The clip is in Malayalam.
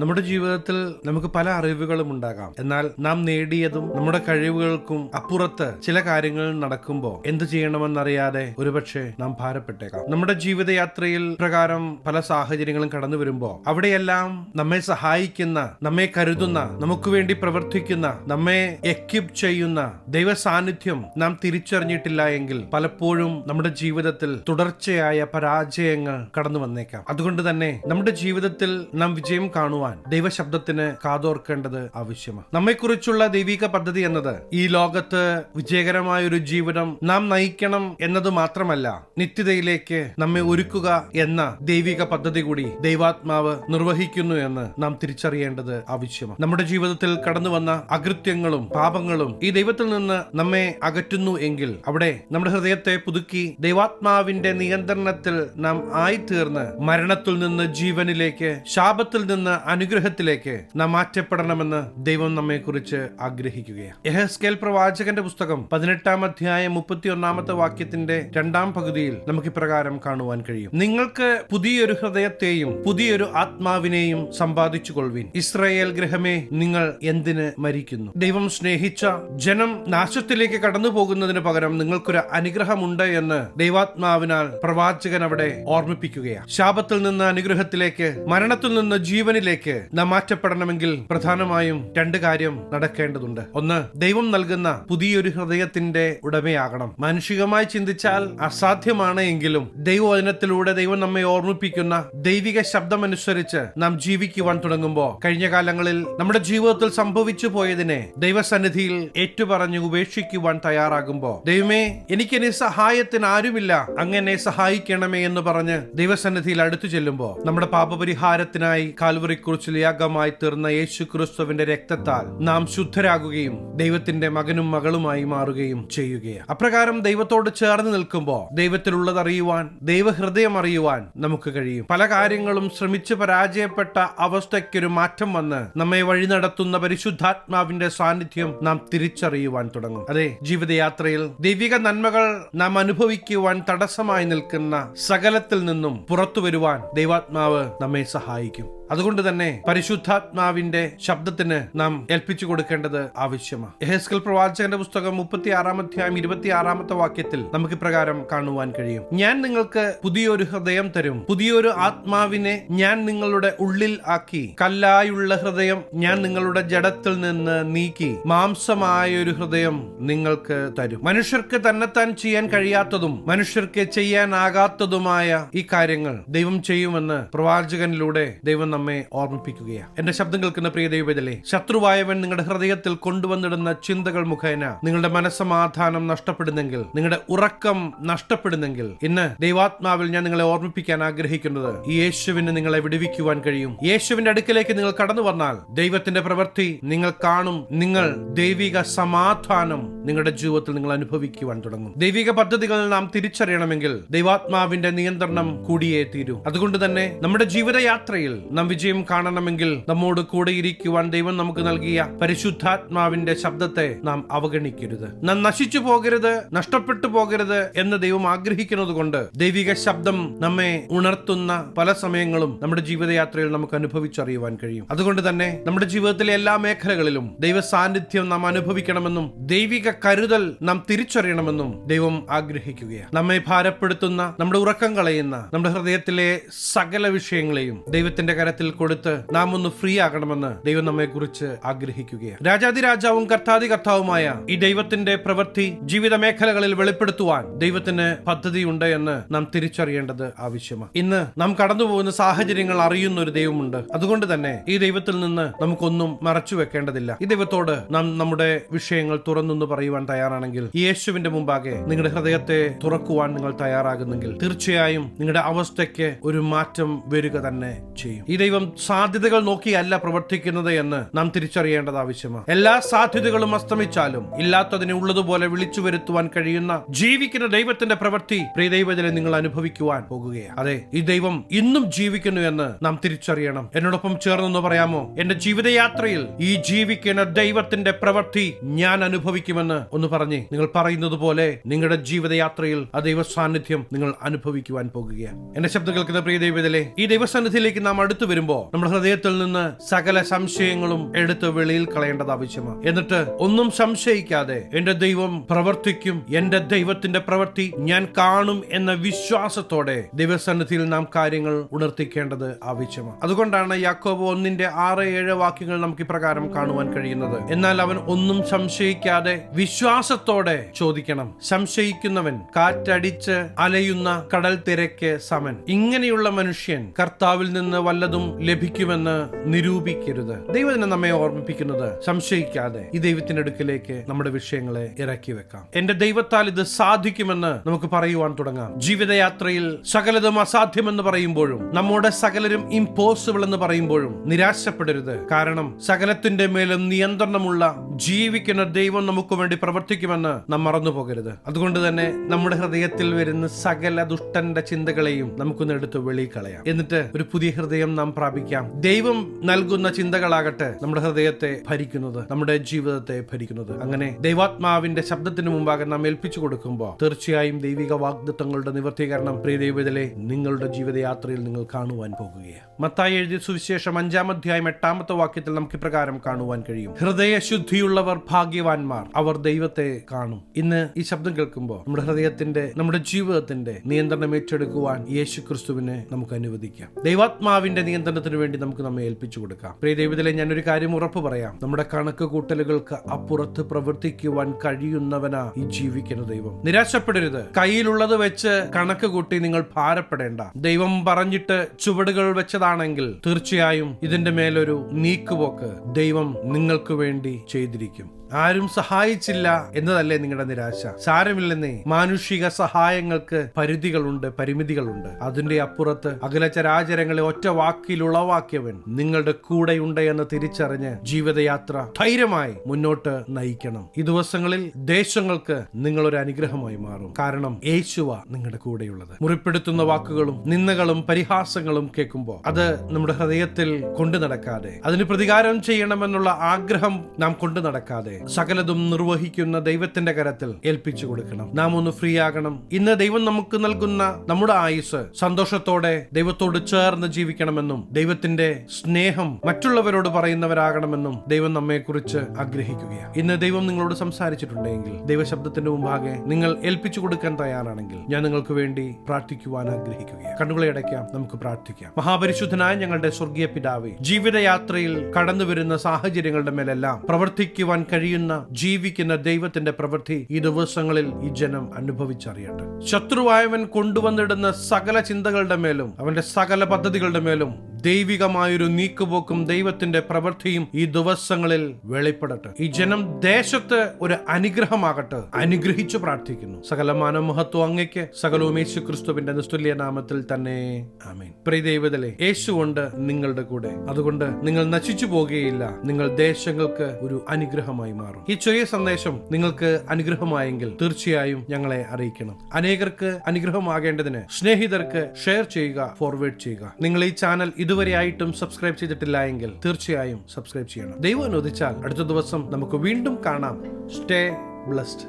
നമ്മുടെ ജീവിതത്തിൽ നമുക്ക് പല അറിവുകളും ഉണ്ടാകാം. എന്നാൽ നാം നേടിയതും നമ്മുടെ കഴിവുകൾക്കും അപ്പുറത്ത് ചില കാര്യങ്ങൾ നടക്കുമ്പോൾ എന്ത് ചെയ്യണമെന്നറിയാതെ ഒരുപക്ഷെ നാം ഭാരപ്പെട്ടേക്കാം. നമ്മുടെ ജീവിതയാത്രയിൽ പ്രകാരം പല സാഹചര്യങ്ങളും കടന്നു വരുമ്പോൾ അവിടെയെല്ലാം നമ്മെ സഹായിക്കുന്ന, നമ്മെ കരുതുന്ന, നമുക്ക് വേണ്ടി പ്രവർത്തിക്കുന്ന, നമ്മെ എക്വിപ്പ് ചെയ്യുന്ന ദൈവ സാന്നിധ്യം നാം തിരിച്ചറിഞ്ഞിട്ടില്ല എങ്കിൽ പലപ്പോഴും നമ്മുടെ ജീവിതത്തിൽ തുടർച്ചയായ പരാജയങ്ങൾ കടന്നു വന്നേക്കാം. അതുകൊണ്ട് തന്നെ നമ്മുടെ ജീവിതത്തിൽ നാം വിജയം കാണുവാൻ ദൈവശബ്ദത്തിന് കാതോർക്കേണ്ടത് ആവശ്യമാണ്. നമ്മെക്കുറിച്ചുള്ള ദൈവിക പദ്ധതി എന്നത് ഈ ലോകത്ത് വിജയകരമായ ഒരു ജീവിതം നാം നയിക്കണം എന്നത് മാത്രമല്ല, നിത്യതയിലേക്ക് നമ്മെ ഒരുക്കുക എന്ന ദൈവിക പദ്ധതി കൂടി ദൈവാത്മാവ് നിർവഹിക്കുന്നു എന്ന് നാം തിരിച്ചറിയേണ്ടത് ആവശ്യമാണ്. നമ്മുടെ ജീവിതത്തിൽ കടന്നു വന്ന അകൃത്യങ്ങളും പാപങ്ങളും ഈ ദൈവത്തിൽ നിന്ന് നമ്മെ അകറ്റുന്നു എങ്കിൽ അവിടെ നമ്മുടെ ഹൃദയത്തെ പുതുക്കി ദൈവാത്മാവിന്റെ നിയന്ത്രണത്തിൽ നാം ആയിത്തീർന്ന് മരണത്തിൽ നിന്ന് ജീവനിലേക്ക്, ശാപത്തിൽ നിന്ന് അനുഗ്രഹത്തിലേക്ക് നാം മാറ്റപ്പെടണമെന്ന് ദൈവം നമ്മെ കുറിച്ച് ആഗ്രഹിക്കുകയാണ്. യെഹെസ്കേൽ പ്രവാചകന്റെ പുസ്തകം 18-ാം അധ്യായം 31-ാമത്തെ വാക്യത്തിന്റെ 2-ാം പകുതിയിൽ നമുക്ക് ഇപ്രകാരം കാണുവാൻ കഴിയും: നിങ്ങൾക്ക് പുതിയൊരു ഹൃദയത്തെയും പുതിയൊരു ആത്മാവിനെയും സമ്പാദിച്ചു കൊള്ളുവിൻ. ഇസ്രായേൽ ഗൃഹമേ, നിങ്ങൾ എന്തിന് മരിക്കുന്നു? ദൈവം സ്നേഹിച്ച ജനം നാശത്തിലേക്ക് കടന്നു പോകുന്നതിന് പകരം നിങ്ങൾക്കൊരു അനുഗ്രഹമുണ്ട് എന്ന് ദൈവാത്മാവിനാൽ പ്രവാചകൻ അവിടെ ഓർമ്മിപ്പിക്കുകയാണ്. ശാപത്തിൽ നിന്ന് അനുഗ്രഹത്തിലേക്ക്, മരണത്തിൽ നിന്ന് ജീവനിലേക്ക് നാം മാറ്റപ്പെടണമെങ്കിൽ പ്രധാനമായും 2 കാര്യം നടക്കേണ്ടതുണ്ട്. ഒന്ന്, ദൈവം നൽകുന്ന പുതിയൊരു ഹൃദയത്തിന്റെ ഉടമയാകണം. മാനുഷികമായി ചിന്തിച്ചാൽ അസാധ്യമാണ് എങ്കിലും ദൈവവചനത്തിലൂടെ ദൈവം നമ്മെ ഓർമ്മിപ്പിക്കുന്ന ദൈവിക ശബ്ദമനുസരിച്ച് നാം ജീവിക്കുവാൻ തുടങ്ങുമ്പോൾ, കഴിഞ്ഞ കാലങ്ങളിൽ നമ്മുടെ ജീവിതത്തിൽ സംഭവിച്ചു പോയതിനെ ദൈവസന്നിധിയിൽ ഏറ്റുപറഞ്ഞ് ഉപേക്ഷിക്കുവാൻ തയ്യാറാകുമ്പോൾ, ദൈവമേ, എനിക്കെന്നെ സഹായത്തിന് ആരുമില്ല, അങ്ങനെ സഹായിക്കണമേ എന്ന് പറഞ്ഞ് ദൈവസന്നിധിയിൽ അടുത്തു ചെല്ലുമ്പോൾ നമ്മുടെ പാപപരിഹാരത്തിനായി കാൽവറി കുറിച്ചിൽ യാഗമായി തീർന്ന യേശു ക്രിസ്തുവിന്റെ രക്തത്താൽ നാം ശുദ്ധരാകുകയും ദൈവത്തിന്റെ മകനും മകളുമായി മാറുകയും ചെയ്യുകയാണ്. അപ്രകാരം ദൈവത്തോട് ചേർന്ന് നിൽക്കുമ്പോൾ ദൈവത്തിലുള്ളത് അറിയുവാൻ, ദൈവഹൃദയം അറിയുവാൻ നമുക്ക് കഴിയും. പല കാര്യങ്ങളും ശ്രമിച്ച് പരാജയപ്പെട്ട അവസ്ഥയ്ക്കൊരു മാറ്റം വന്ന് നമ്മെ വഴി നടത്തുന്ന പരിശുദ്ധാത്മാവിന്റെ സാന്നിധ്യം നാം തിരിച്ചറിയുവാൻ തുടങ്ങും. അതെ, ജീവിതയാത്രയിൽ ദൈവിക നന്മകൾ നാം അനുഭവിക്കുവാൻ തടസ്സമായി നിൽക്കുന്ന സകലത്തിൽ നിന്നും പുറത്തു വരുവാൻ ദൈവാത്മാവ് നമ്മെ സഹായിക്കും. അതുകൊണ്ട് തന്നെ പരിശുദ്ധാത്മാവിന്റെ ശബ്ദത്തിന് നാം ഏൽപ്പിച്ചു കൊടുക്കേണ്ടത് ആവശ്യമാണ്. യെഹെസ്കേൽ പ്രവാചകന്റെ പുസ്തകം 36-ാം അധ്യായം 26-ാമത്തെ വാക്യത്തിൽ നമുക്ക് പ്രകാരം കാണുവാൻ കഴിയും: ഞാൻ നിങ്ങൾക്ക് പുതിയൊരു ഹൃദയം തരും, പുതിയൊരു ആത്മാവിനെ ഞാൻ നിങ്ങളുടെ ഉള്ളിൽ ആക്കി, കല്ലായുള്ള ഹൃദയം ഞാൻ നിങ്ങളുടെ ജഡത്തിൽ നിന്ന് നീക്കി, മാംസമായ ഒരു ഹൃദയം നിങ്ങൾക്ക് തരും. മനുഷ്യർക്ക് തന്നെത്താൻ ചെയ്യാൻ കഴിയാത്തതും മനുഷ്യർക്ക് ചെയ്യാനാകാത്തതുമായ ഈ കാര്യങ്ങൾ ദൈവം ചെയ്യുമെന്ന് പ്രവാചകനിലൂടെ ദൈവം നമ്മെ ഓർമ്മിപ്പിക്കുകയാണ്. എന്റെ ശബ്ദം കേൾക്കുന്ന പ്രിയ ദൈവജനമേ, ശത്രുവായവൻ നിങ്ങളുടെ ഹൃദയത്തിൽ കൊണ്ടുവന്നിടുന്ന ചിന്തകൾ മുഖേന നിങ്ങളുടെ മനസ്സമാധാനം നഷ്ടപ്പെടുന്നെങ്കിൽ, നിങ്ങളുടെ ഉറക്കം നഷ്ടപ്പെടുന്നെങ്കിൽ, ഇന്ന് ദൈവാത്മാവിൽ ഞാൻ നിങ്ങളെ ഓർമ്മിപ്പിക്കാൻ ആഗ്രഹിക്കുന്നത്, ഈ യേശുവിന് നിങ്ങളെ വിടുവിക്കുവാൻ കഴിയും. യേശുവിന്റെ അടുക്കലേക്ക് നിങ്ങൾ കടന്നു വന്നാൽ ദൈവത്തിന്റെ പ്രവൃത്തി നിങ്ങൾ കാണും. നിങ്ങൾ ദൈവിക സമാധാനം നിങ്ങളുടെ ജീവിതത്തിൽ നിങ്ങൾ അനുഭവിക്കുവാൻ തുടങ്ങും. ദൈവിക പദ്ധതികൾ നാം തിരിച്ചറിയണമെങ്കിൽ ദൈവാത്മാവിന്റെ നിയന്ത്രണം കൂടിയേ തീരൂ. അതുകൊണ്ട് തന്നെ നമ്മുടെ ജീവിതയാത്രയിൽ നാം വിജയം കാണണമെങ്കിൽ നമ്മോട് കൂടെ ഇരിക്കുവാൻ ദൈവം നമുക്ക് നൽകിയ പരിശുദ്ധാത്മാവിന്റെ ശബ്ദത്തെ നാം അവഗണിക്കരുത്. നാം നശിച്ചു പോകരുത്, നഷ്ടപ്പെട്ടു പോകരുത് എന്ന് ദൈവം ആഗ്രഹിക്കുന്നത് കൊണ്ട് ദൈവിക ശബ്ദം നമ്മെ ഉണർത്തുന്ന പല സമയങ്ങളും നമ്മുടെ ജീവിതയാത്രയിൽ നമുക്ക് അനുഭവിച്ചറിയുവാൻ കഴിയും. അതുകൊണ്ട് തന്നെ നമ്മുടെ ജീവിതത്തിലെ എല്ലാ മേഖലകളിലും ദൈവ സാന്നിധ്യം നാം അനുഭവിക്കണമെന്നും ദൈവിക കരുതൽ നാം തിരിച്ചറിയണമെന്നും ദൈവം ആഗ്രഹിക്കുകയാണ്. നമ്മെ ഭാരപ്പെടുത്തുന്ന, നമ്മുടെ ഉറക്കം കളയുന്ന, നമ്മുടെ ഹൃദയത്തിലെ സകല വിഷയങ്ങളെയും ദൈവത്തിന്റെ കരത്തിൽ കൊടുത്ത് നാം ഒന്ന് ഫ്രീ ആകണമെന്ന് ദൈവം നമ്മെ കുറിച്ച് ആഗ്രഹിക്കുകയാണ്. രാജാതിരാജാവും കർത്താതി കർത്താവുമായ ഈ ദൈവത്തിന്റെ പ്രവൃത്തി ജീവിത മേഖലകളിൽ വെളിപ്പെടുത്തുവാൻ ദൈവത്തിന് പദ്ധതിയുണ്ട് എന്ന് നാം തിരിച്ചറിയേണ്ടത് ആവശ്യമാണ്. ഇന്ന് നാം കടന്നു പോകുന്ന സാഹചര്യങ്ങൾ അറിയുന്ന ഒരു ദൈവമുണ്ട്. അതുകൊണ്ട് തന്നെ ഈ ദൈവത്തിൽ നിന്ന് നമുക്കൊന്നും മറച്ചു വെക്കേണ്ടതില്ല. ഈ ദൈവത്തോട് നാം നമ്മുടെ വിഷയങ്ങൾ തുറന്നു പറയുവാൻ തയ്യാറാണെങ്കിൽ, യേശുവിന്റെ മുമ്പാകെ നിങ്ങളുടെ ഹൃദയത്തെ തുറക്കുവാൻ നിങ്ങൾ തയ്യാറാകുന്നെങ്കിൽ തീർച്ചയായും നിങ്ങളുടെ അവസ്ഥയ്ക്ക് ഒരു മാറ്റം വരിക തന്നെ ചെയ്യും. ഈ ദൈവം സാധ്യതകൾ നോക്കിയല്ല പ്രവർത്തിക്കുന്നത് എന്ന് നാം തിരിച്ചറിയേണ്ടത് ആവശ്യമാണ്. എല്ലാ സാധ്യതകളും അസ്തമിച്ചാലും ഇല്ലാത്തതിനെ ഉള്ളതുപോലെ വിളിച്ചു വരുത്തുവാൻ കഴിയുന്ന ജീവിക്കുന്ന ദൈവത്തിന്റെ പ്രവൃത്തി പ്രിയ ദൈവജനെ നിങ്ങൾ അനുഭവിക്കുവാൻ പോകുകയാണ്. അതെ, ഈ ദൈവം ഇന്നും ജീവിക്കുന്നു എന്ന് നാം തിരിച്ചറിയണം. എന്നോടൊപ്പം ചേർന്നൊന്ന് പറയാമോ? എന്റെ ജീവിതയാത്രയിൽ ഈ ജീവിക്കുന്ന ദൈവത്തിന്റെ പ്രവൃത്തി ഞാൻ അനുഭവിക്കുമെന്ന് ഒന്ന് പറഞ്ഞേ. നിങ്ങൾ പറയുന്നത് പോലെ നിങ്ങളുടെ ജീവിതയാത്രയിൽ ആ ദൈവ സാന്നിധ്യം നിങ്ങൾ അനുഭവിക്കുവാൻ പോകുകയാണ്. എന്റെ ശബ്ദം കേൾക്കുന്ന പ്രിയ ദൈവത്തിലെ ഈ ദൈവസന്നിധിയിലേക്ക് നാം അടുത്തു വരുമ്പോ നമ്മുടെ ഹൃദയത്തിൽ നിന്ന് സകല സംശയങ്ങളും എടുത്ത് വെളിയിൽ കളയേണ്ടത് ആവശ്യമാണ്. എന്നിട്ട് ഒന്നും സംശയിക്കാതെ എന്റെ ദൈവം പ്രവർത്തിക്കും, എന്റെ ദൈവത്തിന്റെ പ്രവൃത്തി ഞാൻ കാണും എന്ന വിശ്വാസത്തോടെ ദൈവസന്നിധിയിൽ നാം കാര്യങ്ങൾ ഉണർത്തിക്കേണ്ടത് ആവശ്യമാണ്. അതുകൊണ്ടാണ് യാക്കോബ് 1:6-7 വാക്യങ്ങൾ നമുക്ക് ഇപ്രകാരം കാണുവാൻ കഴിയുന്നത്. എന്നാൽ അവൻ ഒന്നും സംശയിക്കാതെ വിശ്വാസത്തോടെ ചോദിക്കണം. സംശയിക്കുന്നവൻ കാറ്റടിച്ച് അലയുന്ന കടൽ തിരക്ക് സമൻ. ഇങ്ങനെയുള്ള മനുഷ്യൻ കർത്താവിൽ നിന്ന് വല്ലതും ലഭിക്കുമെന്ന് നിരൂപിക്കരുത്. ദൈവത്തിന് നമ്മെ ഓർമ്മിപ്പിക്കുന്നത് സംശയിക്കാതെ ഈ ദൈവത്തിന്റെ അടുക്കിലേക്ക് നമ്മുടെ വിഷയങ്ങളെ ഇറക്കി വെക്കാം. എന്റെ ദൈവത്താൽ ഇത് സാധിക്കുമെന്ന് നമുക്ക് പറയുവാൻ തുടങ്ങാം. ജീവിതയാത്രയിൽ സകലതും അസാധ്യമെന്ന് പറയുമ്പോഴും നമ്മുടെ സകലരും ഇംപോസിബിൾ എന്ന് പറയുമ്പോഴും നിരാശപ്പെടരുത്. കാരണം സകലത്തിന്റെ മേലും നിയന്ത്രണമുള്ള ജീവിക്കുന്ന ദൈവം നമുക്ക് വേണ്ടി പ്രവർത്തിക്കുമെന്ന് നാം മറന്നു പോകരുത്. അതുകൊണ്ട് തന്നെ നമ്മുടെ ഹൃദയത്തിൽ വരുന്ന സകല ദുഷ്ടന്റെ ചിന്തകളെയും നമുക്കൊന്ന് എടുത്ത് വെളിയിൽ കളയാം. എന്നിട്ട് ഒരു പുതിയ ഹൃദയം നാം പ്രാപിക്കാം. ദൈവം നൽകുന്ന ചിന്തകളാകട്ടെ നമ്മുടെ ഹൃദയത്തെ ഭരിക്കുന്നത്, നമ്മുടെ ജീവിതത്തെ ഭരിക്കുന്നത്. അങ്ങനെ ദൈവാത്മാവിന്റെ ശബ്ദത്തിന് മുമ്പാകെ നാം ഏൽപ്പിച്ചു കൊടുക്കുമ്പോൾ തീർച്ചയായും ദൈവിക വാഗ്ദത്തങ്ങളുടെ നിവർത്തീകരണം പ്രിയ ദൈവത്തിലെ നിങ്ങളുടെ ജീവിതയാത്രയിൽ നിങ്ങൾ കാണുവാൻ പോകുകയാണ്. മത്തായി എഴുതിയ സുവിശേഷം 5-8 വാക്യത്തിൽ നമുക്ക് ഇപ്രകാരം കാണുവാൻ കഴിയും. ഹൃദയശുദ്ധിയുള്ളവർ ഭാഗ്യവാന്മാർ, അവർ ദൈവത്തെ കാണും. ഇന്ന് ഈ ശബ്ദം കേൾക്കുമ്പോൾ നമ്മുടെ ഹൃദയത്തിന്റെ, നമ്മുടെ ജീവിതത്തിന്റെ നിയന്ത്രണം ഏറ്റെടുക്കുവാൻ യേശു ക്രിസ്തുവിനെ നമുക്ക് അനുവദിക്കാം. ദൈവാത്മാവിന്റെ നിയന്ത്രണത്തിന് വേണ്ടി നമുക്ക് നമ്മെ ഏൽപ്പിച്ചു കൊടുക്കാം. പ്രിയ ദൈവത്തിലെ ഞാനൊരു കാര്യം ഉറപ്പ് പറയാം. നമ്മുടെ കണക്ക് കൂട്ടലുകൾക്ക് അപ്പുറത്ത് പ്രവർത്തിക്കുവാൻ കഴിയുന്നവനാ ഈ ജീവിക്കുന്ന ദൈവം. നിരാശപ്പെടരുത്. കയ്യിലുള്ളത് വെച്ച് കണക്ക് കൂട്ടി നിങ്ങൾ ഭാരപ്പെടേണ്ട. ദൈവം പറഞ്ഞിട്ട് ചുവടുകൾ വെച്ചതാണെങ്കിൽ തീർച്ചയായും ഇതിന്റെ മേലൊരു നീക്കുപോക്ക് ദൈവം നിങ്ങൾക്ക് വേണ്ടി ചെയ്തിരിക്കും. ആരും സഹായിച്ചില്ല എന്നതല്ലേ നിങ്ങളുടെ നിരാശ? സാരമില്ലെന്നേ, മാനുഷിക സഹായങ്ങൾക്ക് പരിധികളുണ്ട്, പരിമിതികളുണ്ട്. അതിന്റെ അപ്പുറത്ത് അഖിലചരാചരങ്ങളെ ഒറ്റ വാക്കിൽ ഉളവാക്കിയവൻ നിങ്ങളുടെ കൂടെയുണ്ട് എന്ന് തിരിച്ചറിഞ്ഞ് ജീവിതയാത്ര ധൈര്യമായി മുന്നോട്ട് നയിക്കണം. ഈ ദിവസങ്ങളിൽ ദേശങ്ങൾക്ക് നിങ്ങളൊരു അനുഗ്രഹമായി മാറും. കാരണം യേശുവ നിങ്ങളുടെ കൂടെയുള്ളത്. മുറിപ്പെടുത്തുന്ന വാക്കുകളും നിന്ദകളും പരിഹാസങ്ങളും കേൾക്കുമ്പോൾ അത് നമ്മുടെ ഹൃദയത്തിൽ കൊണ്ടു നടക്കാതെ, അതിന് പ്രതികാരം ചെയ്യണമെന്നുള്ള ആഗ്രഹം നാം കൊണ്ടു നടക്കാതെ സകലതും നിർവഹിക്കുന്ന ദൈവത്തിന്റെ കരത്തിൽ ഏൽപ്പിച്ചു കൊടുക്കണം. നാം ഒന്ന് ഫ്രീ ആകണം. ഇന്ന് ദൈവം നമുക്ക് നൽകുന്ന നമ്മുടെ ആയുസ് സന്തോഷത്തോടെ ദൈവത്തോട് ചേർന്ന് ജീവിക്കണമെന്നും ദൈവത്തിന്റെ സ്നേഹം മറ്റുള്ളവരോട് പറയുന്നവരാകണമെന്നും ദൈവം നമ്മെ കുറിച്ച് ആഗ്രഹിക്കുകയാണ്. ഇന്ന് ദൈവം നിങ്ങളോട് സംസാരിച്ചിട്ടുണ്ടെങ്കിൽ, ദൈവശബ്ദത്തിന്റെ മുമ്പാകെ നിങ്ങൾ ഏൽപ്പിച്ചു കൊടുക്കാൻ തയ്യാറാണെങ്കിൽ ഞാൻ നിങ്ങൾക്ക് വേണ്ടി പ്രാർത്ഥിക്കുവാൻ ആഗ്രഹിക്കുകയാണ്. കണ്ണുകളെ അടയ്ക്കാം, നമുക്ക് പ്രാർത്ഥിക്കാം. മഹാപരിശുദ്ധനായ ഞങ്ങളുടെ സ്വർഗീയ പിതാവേ, ജീവിതയാത്രയിൽ കടന്നു വരുന്ന സാഹചര്യങ്ങളുടെ മേലെല്ലാം പ്രവർത്തിക്കുവാൻ കഴിയുന്ന ജീവിക്കുന്ന ദൈവത്തിന്റെ പ്രവൃത്തി ഈ ദിവസങ്ങളിൽ ഈ ജനം അനുഭവിച്ചറിയട്ടെ. ശത്രുവായവൻ കൊണ്ടുവന്നിടുന്ന സകല ചിന്തകളുടെ മേലും അവന്റെ സകല പദ്ധതികളുടെ മേലും ദൈവികമായൊരു നീക്കുപോക്കും ദൈവത്തിന്റെ പ്രവൃത്തിയും ഈ ദിവസങ്ങളിൽ വെളിപ്പെടട്ടെ. ഈ ജനം ദേശത്ത് ഒരു അനുഗ്രഹമാകട്ടെ. അനുഗ്രഹിച്ചു പ്രാർത്ഥിക്കുന്നു. സകല മാനമഹത്വം അങ്ങയ്ക്ക്, സകലവും യേശു ക്രിസ്തുവിന്റെ നിസ്തുല്യ നാമത്തിൽ തന്നെ, ആമേൻ. പ്രിയ ദൈവത്തിലെ യേശുവുണ്ട് നിങ്ങളുടെ കൂടെ. അതുകൊണ്ട് നിങ്ങൾ നശിച്ചു പോകുകയില്ല. നിങ്ങൾ ദേശങ്ങൾക്ക് ഒരു അനുഗ്രഹമായി മാറും. ഈ ചെറിയ സന്ദേശം നിങ്ങൾക്ക് അനുഗ്രഹമായെങ്കിൽ തീർച്ചയായും ഞങ്ങളെ അറിയിക്കണം. അനേകർക്ക് അനുഗ്രഹമാകേണ്ടതിന് സ്നേഹിതർക്ക് ഷെയർ ചെയ്യുക, ഫോർവേഡ് ചെയ്യുക. നിങ്ങൾ ഈ ചാനൽ ഇതുവരെയായിട്ടും സബ്സ്ക്രൈബ് ചെയ്തിട്ടില്ല എങ്കിൽ തീർച്ചയായും സബ്സ്ക്രൈബ് ചെയ്യണം. ദൈവം അനുവദിച്ചാൽ അടുത്ത ദിവസം നമുക്ക് വീണ്ടും കാണാം. Stay blessed.